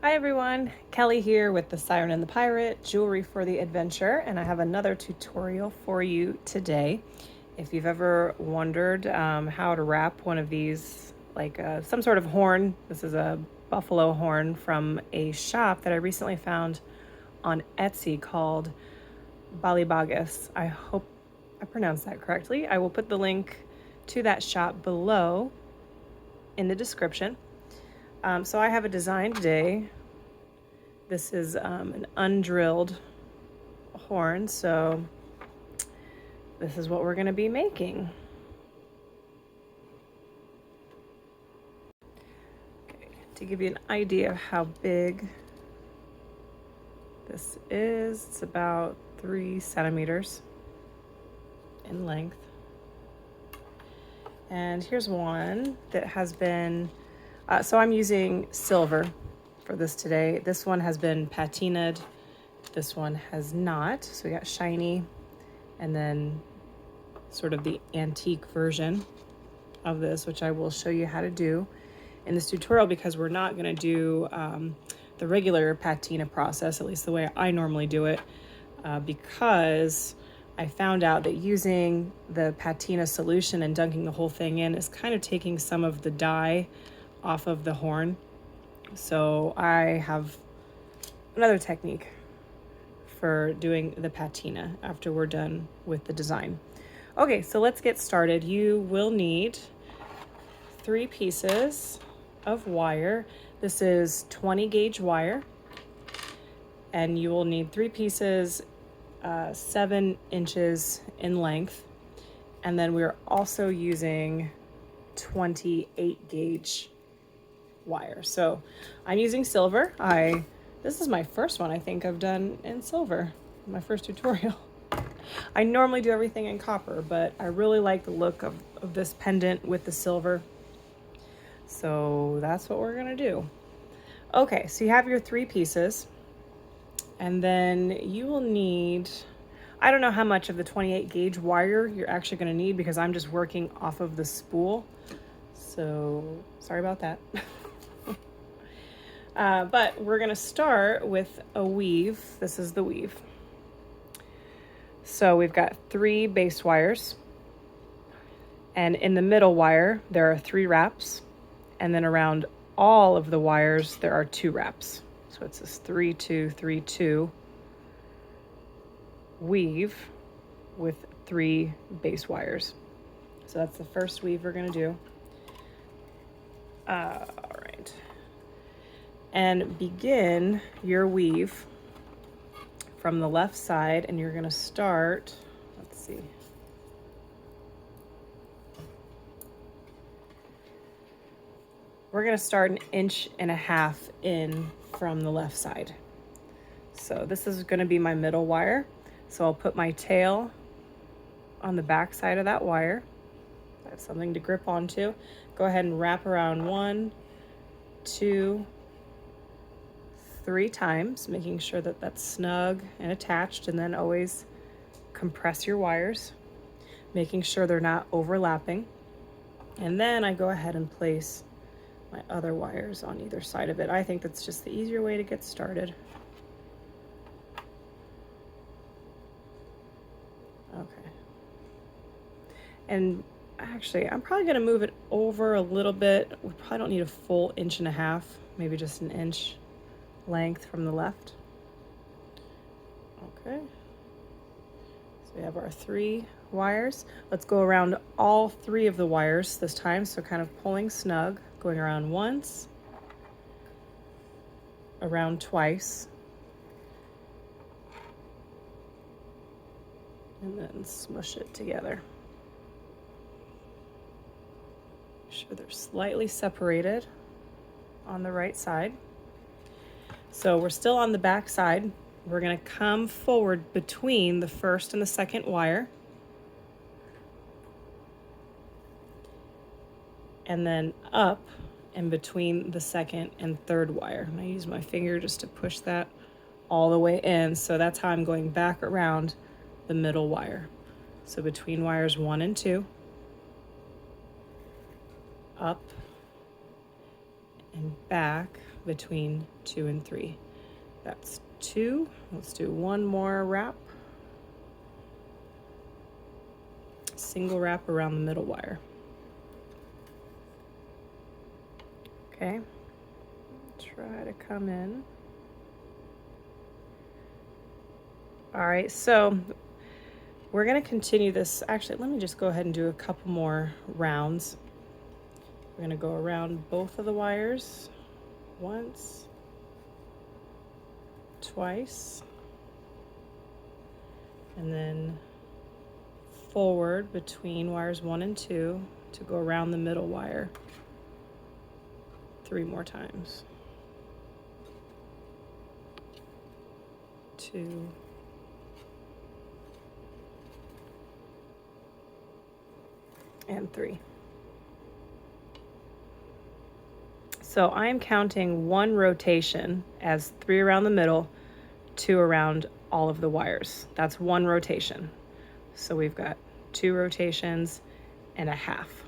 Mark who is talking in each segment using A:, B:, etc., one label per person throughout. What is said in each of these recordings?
A: Hi everyone, Kelly here with the Siren and the Pirate, Jewelry for the Adventure, and I have another tutorial for you today. If you've ever wondered how to wrap one of these, like some sort of horn, this is a buffalo horn from a shop that I recently found on Etsy called Balibagas. I hope I pronounced that correctly. I will put the link to that shop below in the description. So I have a design today. This is an undrilled horn, so this is what we're going to be making. Okay, to give you an idea of how big this is, it's about 3 centimeters in length. And here's one that has been, so I'm using silver for this today. This one has been patinaed. This one has not. So we got shiny and then sort of the antique version of this, which I will show you how to do in this tutorial because we're not going to do the regular patina process, at least the way I normally do it, because I found out that using the patina solution and dunking the whole thing in is kind of taking some of the dye off of the horn. So I have another technique for doing the patina after we're done with the design. Okay, so let's get started. You will need 3 pieces of wire. This is 20 gauge wire, and you will need 3 pieces 7 inches in length, and then we're also using 28 gauge wire. So I'm using silver. This is my first one I think I've done in silver, my first tutorial. I normally do everything in copper, but I really like the look of this pendant with the silver. So that's what we're gonna do. Okay, so you have your 3 pieces, and then you will need, I don't know how much of the 28 gauge wire you're actually gonna need because I'm just working off of the spool. So sorry about that. But we're gonna start with a weave. This is the weave. So we've got 3 base wires, and in the middle wire there are 3 wraps, and then around all of the wires there are 2 wraps. So it's this 3 2 3 2 weave with 3 base wires. So that's the first weave we're gonna do. All right. And begin your weave from the left side, and you're gonna start, let's see. We're gonna start 1.5 inches in from the left side. So this is gonna be my middle wire. So I'll put my tail on the back side of that wire. I have something to grip onto. Go ahead and wrap around 1, 2, 3 times, making sure that that's snug and attached, and then always compress your wires, making sure they're not overlapping. And then I go ahead and place my other wires on either side of it. I think that's just the easier way to get started. Okay. And actually, I'm probably gonna move it over a little bit. We probably don't need a full 1.5 inches, maybe just 1 inch length from the left. Okay. So we have our 3 wires. Let's go around all 3 of the wires this time. So kind of pulling snug, going around once, around twice, and then smush it together. Make sure they're slightly separated on the right side. So we're still on the back side. We're gonna come forward between the first and the second wire, and then up in between the second and third wire. And I use my finger just to push that all the way in. So that's how I'm going back around the middle wire. So between wires 1 and 2, up and back between 2 and 3. That's 2. Let's do one more wrap. Single wrap around the middle wire. Okay, try to come in. All right, so we're gonna continue this. Actually, let me just go ahead and do a couple more rounds. We're gonna go around both of the wires once, twice, and then forward between wires 1 and 2 to go around the middle wire 3 more times. 2, and 3. So I'm counting 1 rotation as 3 around the middle, 2 around all of the wires. That's 1 rotation. So we've got 2 rotations and a half.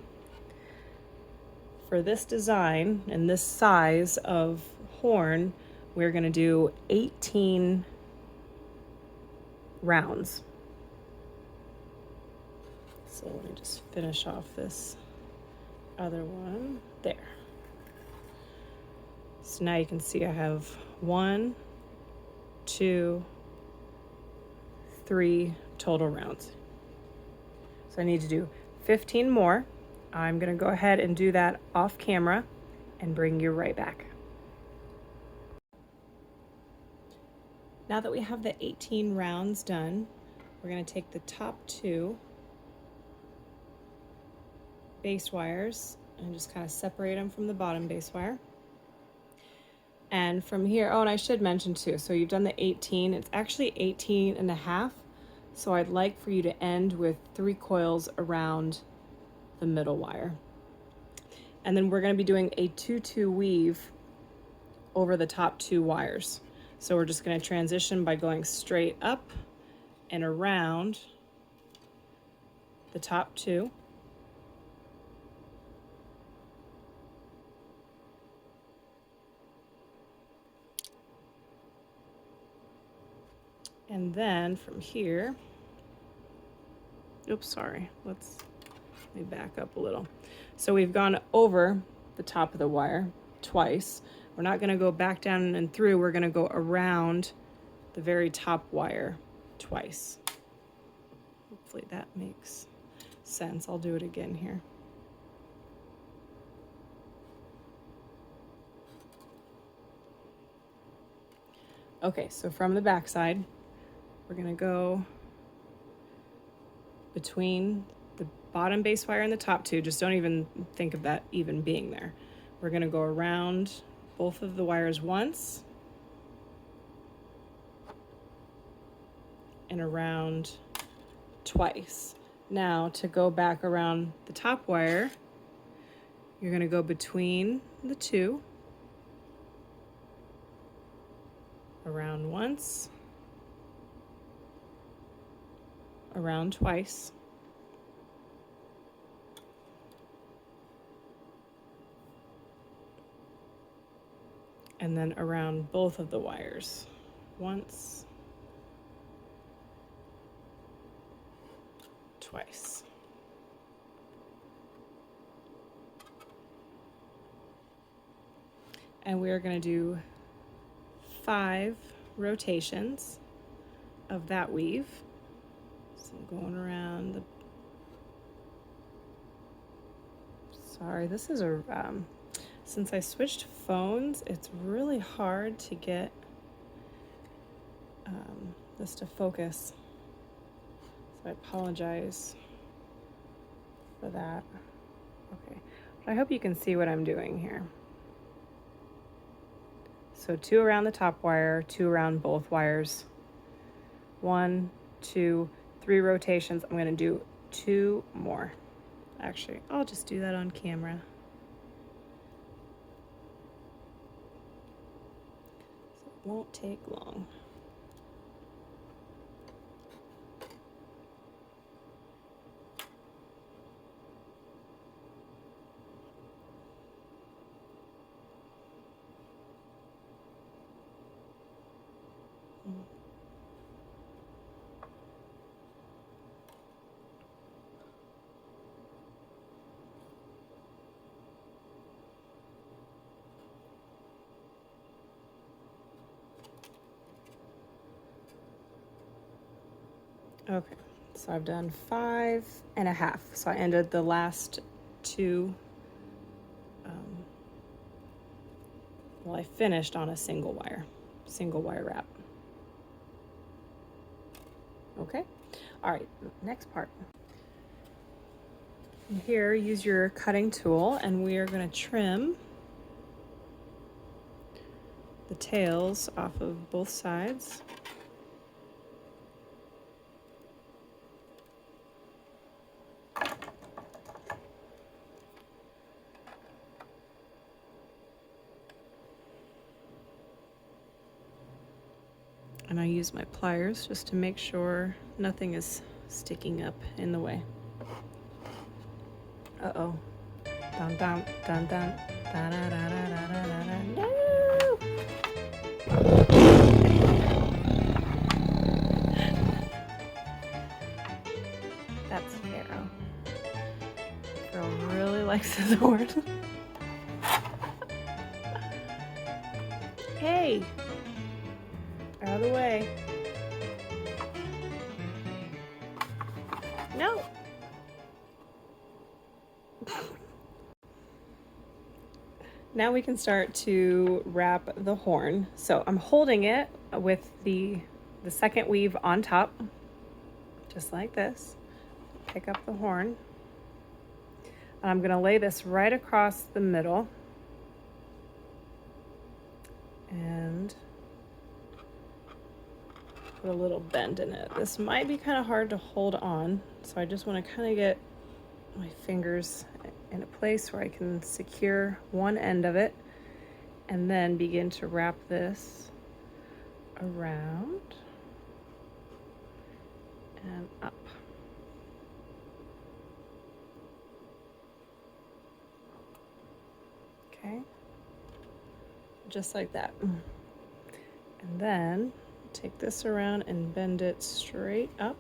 A: For this design and this size of horn, we're going to do 18 rounds. So let me just finish off this other one there. So now you can see I have 1, 2, 3 total rounds. So I need to do 15 more. I'm going to go ahead and do that off camera and bring you right back. Now that we have the 18 rounds done, we're going to take the top 2 base wires and just kind of separate them from the bottom base wire. And from here, oh, and I should mention too, so you've done the 18, it's actually 18 and a half. So I'd like for you to end with 3 coils around the middle wire. And then we're going to be doing a 2-2 weave over the top 2 wires. So we're just going to transition by going straight up and around the top 2. And then from here, oops, sorry, let me back up a little. So we've gone over the top of the wire twice. We're not going to go back down and through, we're going to go around the very top wire twice. Hopefully that makes sense. I'll do it again here. Okay, so from the back side, we're going to go between the bottom base wire and the top 2. Just don't even think of that even being there. We're going to go around both of the wires once and around twice. Now to go back around the top wire, you're going to go between the 2, around once, around twice, and then around both of the wires once, twice. And we are going to do 5 rotations of that weave. So I'm going around the, sorry, this is a, since I switched phones, it's really hard to get this to focus. So I apologize for that. Okay, but I hope you can see what I'm doing here. So 2 around the top wire, 2 around both wires. 1, 2, 3 rotations. I'm going to do 2 more. Actually, I'll just do that on camera. So it won't take long. Okay, so I've done 5.5. So I ended the last two. Well, I finished on a single wire wrap. Okay, all right, next part. Here, use your cutting tool, and we are going to trim the tails off of both sides. And I use my pliers just to make sure nothing is sticking up in the way. Uh-oh. Dun dun dun dun. Da, da, da, da, da, da, da. No! That's Pharaoh. Pharaoh really likes his horn. Hey! Out of the way. No! Now we can start to wrap the horn. So I'm holding it with the second weave on top, just like this. Pick up the horn. And I'm gonna lay this right across the middle. And put a little bend in it. This might be kind of hard to hold on, so I just want to kind of get my fingers in a place where I can secure one end of it and then begin to wrap this around and up. Okay, just like that. And then take this around and bend it straight up.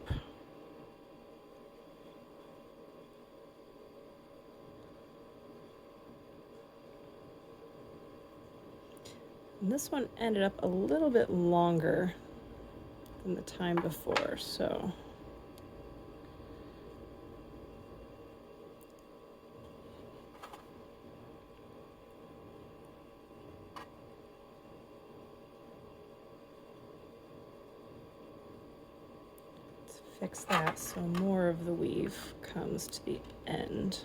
A: And this one ended up a little bit longer than the time before, so let's fix that so more of the weave comes to the end.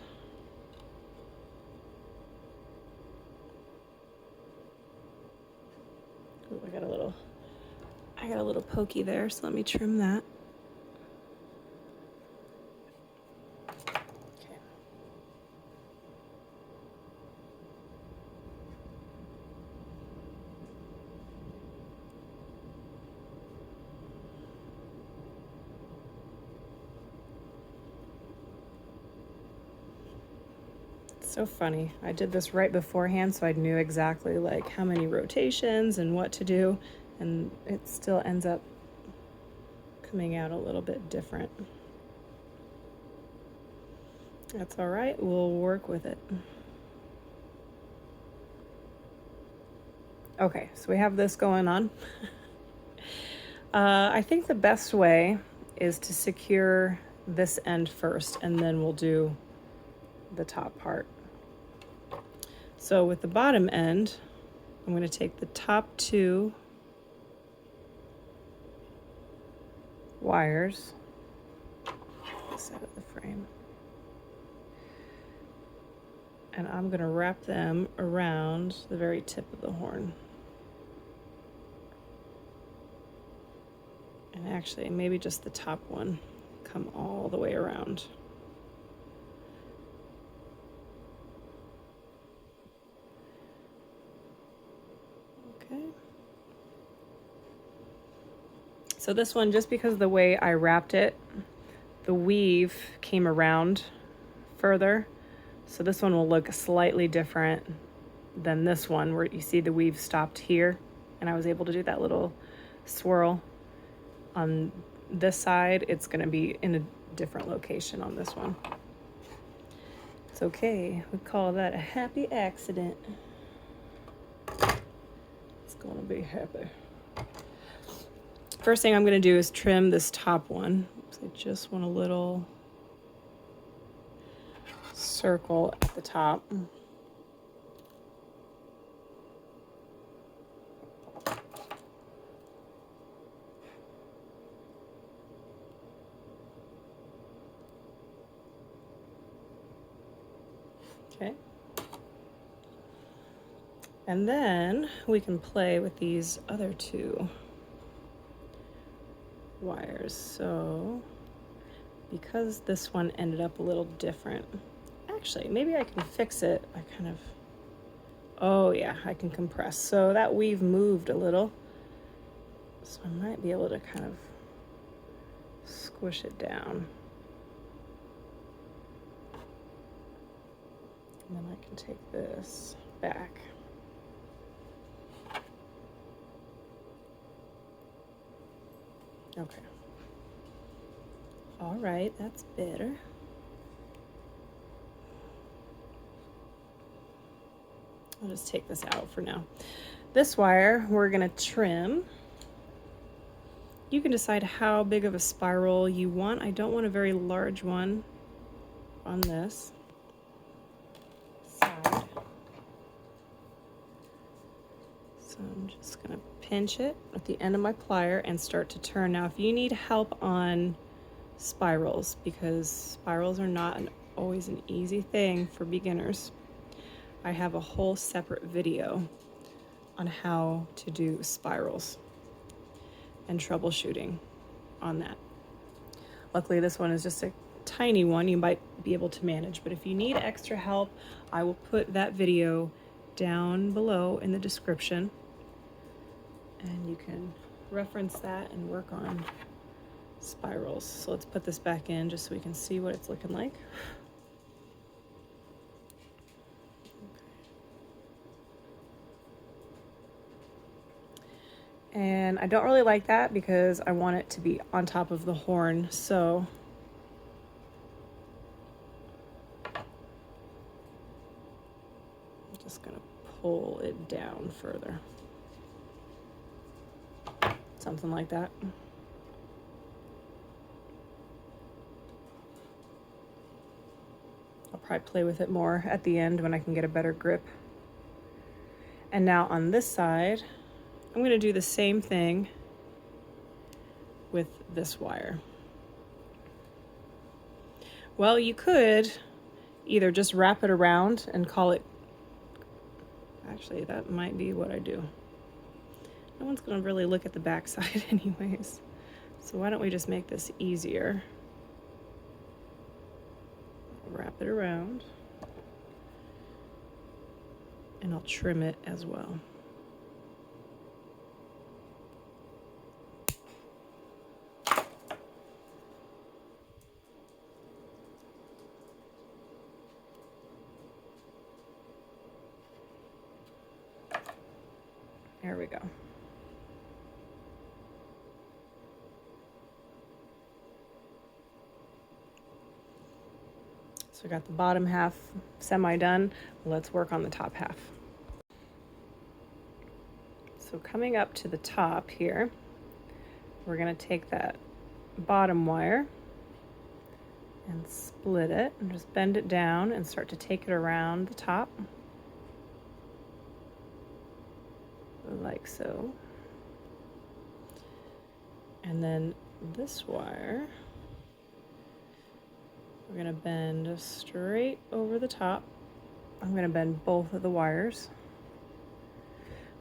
A: Ooh, I got a little pokey there, so let me trim that. Okay. It's so funny. I did this right beforehand, so I knew exactly like how many rotations and what to do, and it still ends up coming out a little bit different. That's all right, we'll work with it. Okay, so we have this going on. I think the best way is to secure this end first, and then we'll do the top part. So with the bottom end, I'm going to take the top two wires, this out of the frame, and I'm going to wrap them around the very tip of the horn. And actually, maybe just the top one, come all the way around. Okay. So this one, just because of the way I wrapped it, the weave came around further. So this one will look slightly different than this one, where you see the weave stopped here. And I was able to do that little swirl. On this side, it's going to be in a different location on this one. It's okay. We call that a happy accident. It's going to be happy. First thing I'm going to do is trim this top one. I just want a little circle at the top. Okay. And then we can play with these other two wires. So because this one ended up a little different, actually, maybe I can fix it. Oh yeah, I can compress. So that weave moved a little. So I might be able to kind of squish it down. And then I can take this back. Okay. All right, that's better. I'll just take this out for now. This wire we're gonna trim. You can decide how big of a spiral you want. I don't want a very large one on this side. So I'm just gonna pinch it at the end of my plier and start to turn. Now, if you need help on spirals, because spirals are not always an easy thing for beginners, I have a whole separate video on how to do spirals and troubleshooting on that. Luckily, this one is just a tiny one you might be able to manage, but if you need extra help, I will put that video down below in the description, and you can reference that and work on spirals. So let's put this back in just so we can see what it's looking like. And I don't really like that because I want it to be on top of the horn. So I'm just gonna pull it down further. Something like that. I'll probably play with it more at the end when I can get a better grip. And now on this side, I'm going to do the same thing with this wire. Well, you could either just wrap it around and call it, actually that might be what I do. No one's going to really look at the back side anyways. So why don't we just make this easier? Wrap it around and I'll trim it as well. There we go. So I got the bottom half semi done. Let's work on the top half. So coming up to the top here, we're going to take that bottom wire and split it and just bend it down and start to take it around the top. Like so. And then this wire, we're going to bend straight over the top. I'm going to bend both of the wires.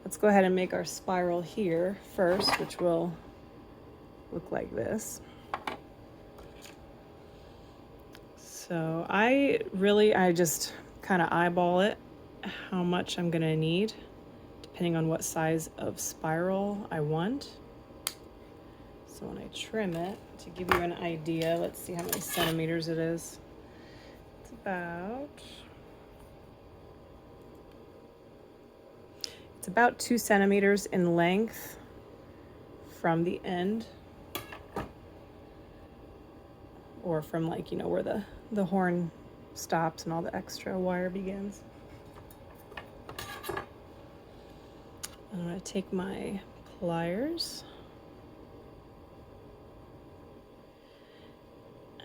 A: Let's go ahead and make our spiral here first, which will look like this. So I just kind of eyeball it, how much I'm going to need, depending on what size of spiral I want. So when I trim it, to give you an idea, let's see how many centimeters it is. It's about 2 centimeters in length from the end, or from, like, you know, where the horn stops and all the extra wire begins. I'm going to take my pliers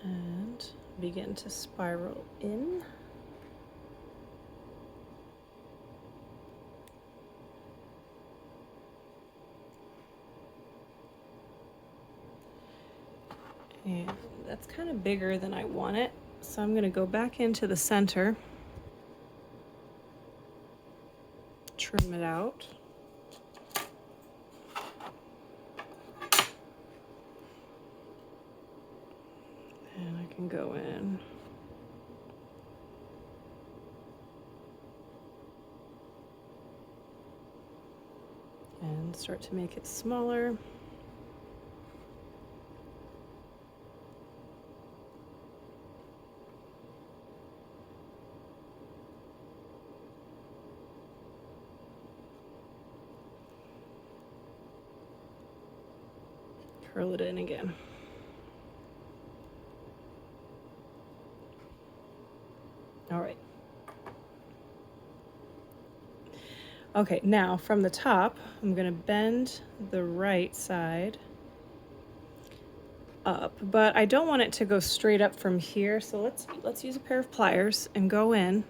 A: and begin to spiral in. And that's kind of bigger than I want it, so I'm going to go back into the center, trim it out. And I can go in and start to make it smaller. Curl it in again. All right. Okay, now from the top, I'm going to bend the right side up, but I don't want it to go straight up from here, so let's use a pair of pliers and go in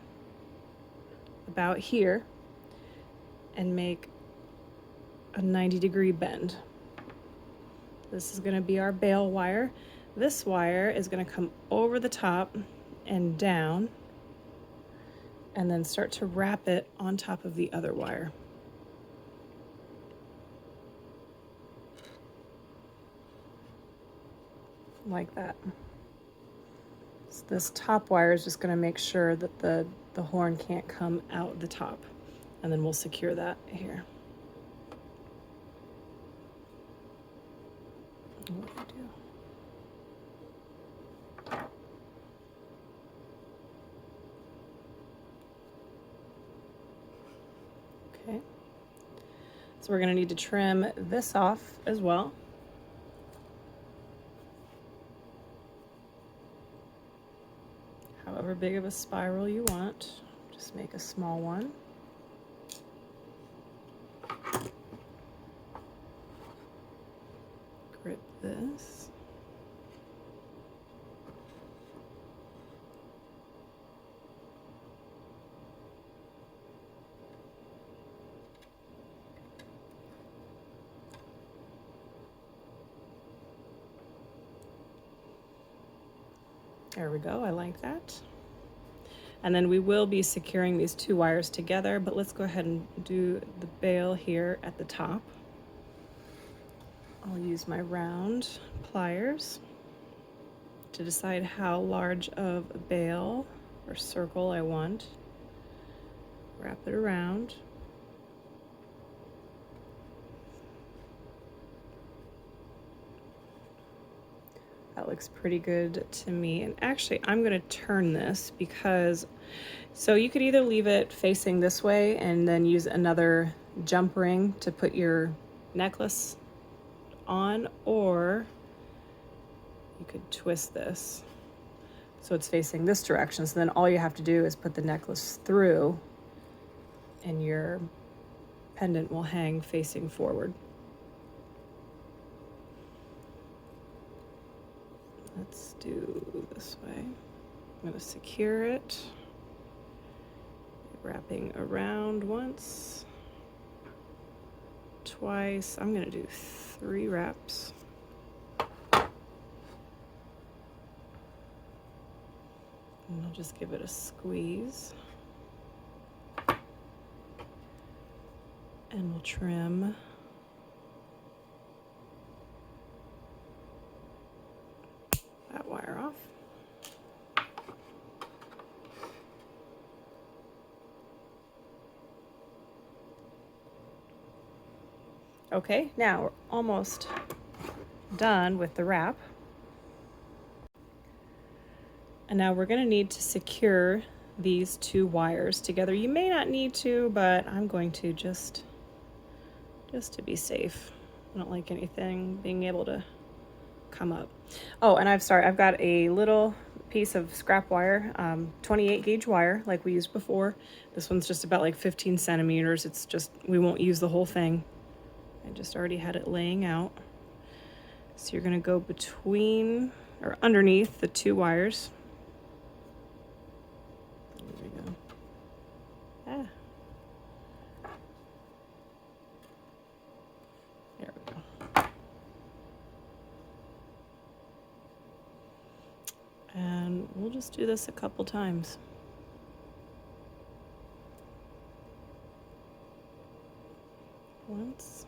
A: about here and make a 90-degree bend. This is going to be our bail wire. This wire is going to come over the top and down, and then start to wrap it on top of the other wire. Like that. So this top wire is just going to make sure that the horn can't come out the top, and then we'll secure that here. What do I do? Okay, so we're going to need to trim this off as well. However big of a spiral you want, just make a small one. Grip this. There we go, I like that. And then we will be securing these two wires together, but let's go ahead and do the bail here at the top. I'll use my round pliers to decide how large of a bail or circle I want. Wrap it around. That looks pretty good to me. And actually, I'm going to turn this because, so you could either leave it facing this way and then use another jump ring to put your necklace on, or you could twist this so it's facing this direction. So then all you have to do is put the necklace through and your pendant will hang facing forward. Let's do this way. I'm going to secure it, wrapping around once, twice. I'm going to do 3 wraps. And I'll just give it a squeeze. And we'll trim that wire off. Okay, now we're almost done with the wrap. And now we're going to need to secure these 2 wires together. You may not need to, but I'm going to just to be safe. I don't like anything being able to come up. Oh, and I've got a little piece of scrap wire, 28 gauge wire like we used before. This one's just about like 15 centimeters. It's just, we won't use the whole thing. I just already had it laying out. So you're gonna go between or underneath the two wires. There we go. Ah. There we go. And we'll just do this a couple times. Once.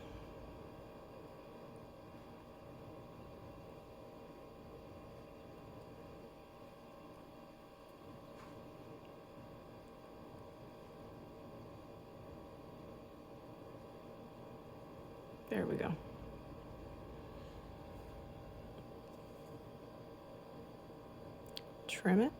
A: There we go. Trim it.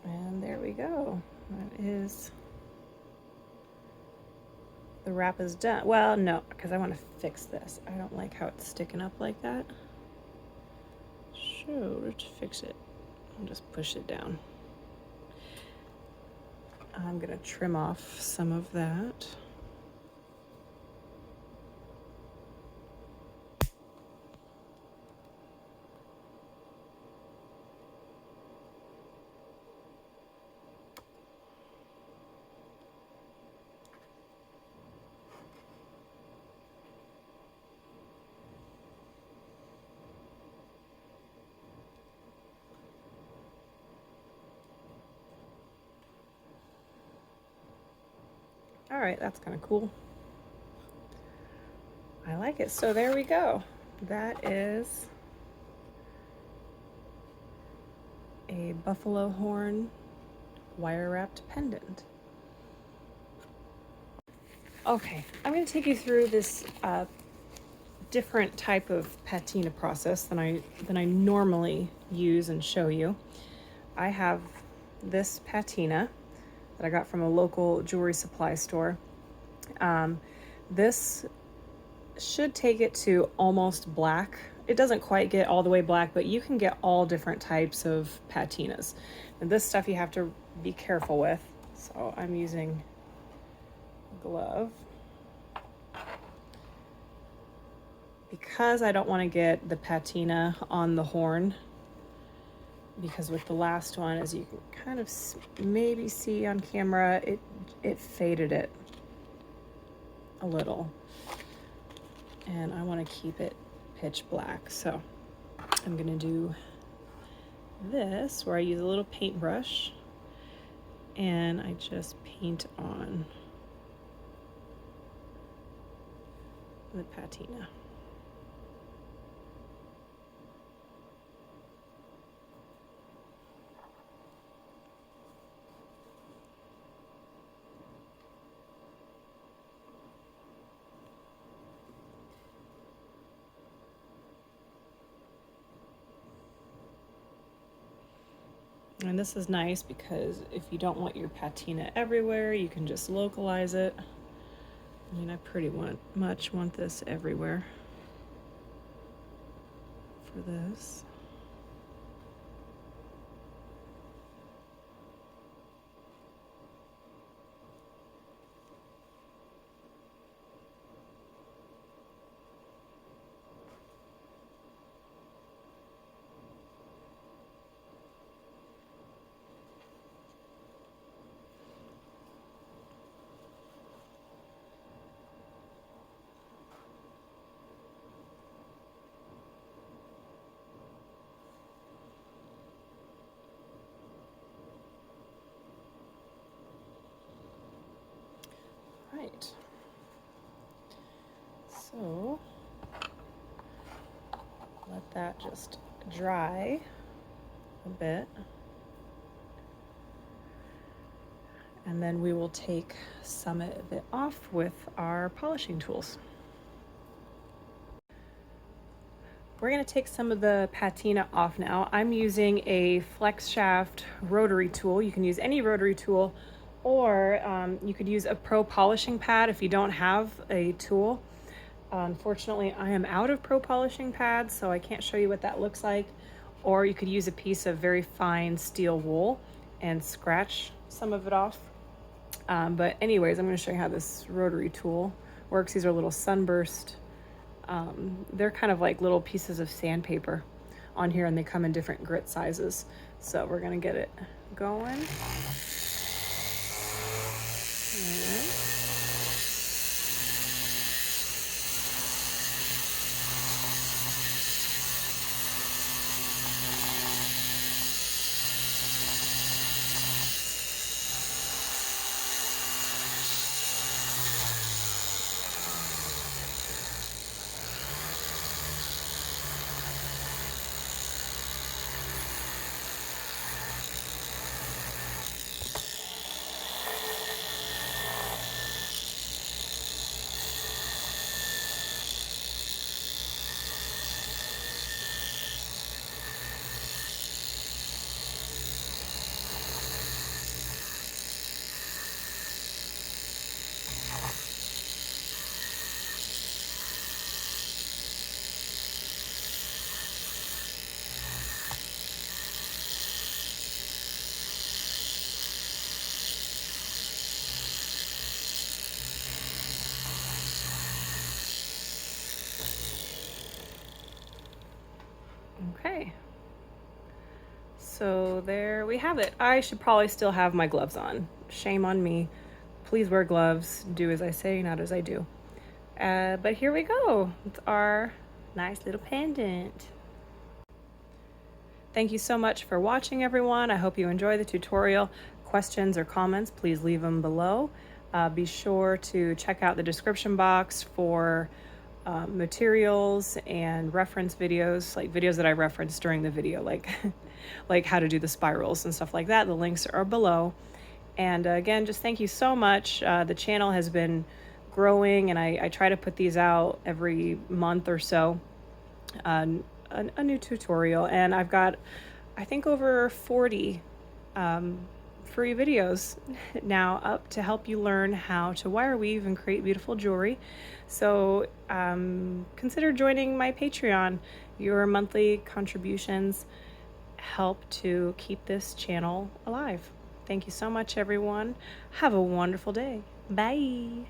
A: And there we go. That is, the wrap is done. Well, no, because I want to fix this. I don't like how it's sticking up like that. So to fix it, I'll just push it down. I'm gonna trim off some of that. All right, that's kind of cool. I like it. So there we go. That is a buffalo horn wire wrapped pendant. Okay, I'm going to take you through this different type of patina process than I normally use and show you. I have this patina that I got from a local jewelry supply store. This should take it to almost black. It doesn't quite get all the way black, but you can get all different types of patinas. And this stuff you have to be careful with. So I'm using a glove. Because I don't want to get the patina on the horn, because with the last one, as you can kind of maybe see on camera, it faded it a little. And I want to keep it pitch black. So I'm going to do this where I use a little paintbrush and I just paint on the patina. And this is nice because if you don't want your patina everywhere, you can just localize it. I mean, I pretty much want this everywhere for this. Right. So let that just dry a bit. And then we will take some of it off with our polishing tools. We're going to take some of the patina off now. I'm using a flex shaft rotary tool. You can use any rotary tool, or you could use a pro polishing pad if you don't have a tool. Unfortunately, I am out of pro polishing pads, so I can't show you what that looks like. Or you could use a piece of very fine steel wool and scratch some of it off. But anyways, I'm going to show you how this rotary tool works. These are little sunburst. They're kind of like little pieces of sandpaper on here, and they come in different grit sizes. So we're going to get it going. Okay, so there we have it. I should probably still have my gloves on. Shame on me. Please wear gloves. Do as I say, not as I do. But here we go. It's our nice little pendant. Thank you so much for watching, everyone. I hope you enjoy the tutorial. Questions or comments, please leave them below. Be sure to check out the description box for materials and reference videos, like videos that I referenced during the video, like like how to do the spirals and stuff like that. The links are below. And again, just thank you so much. The channel has been growing, and I try to put these out every month or so, a new tutorial, and I've got, I think, over 40 free videos now up to help you learn how to wire weave and create beautiful jewelry. So consider joining my Patreon. Your monthly contributions help to keep this channel alive. Thank you so much, everyone. Have a wonderful day. Bye.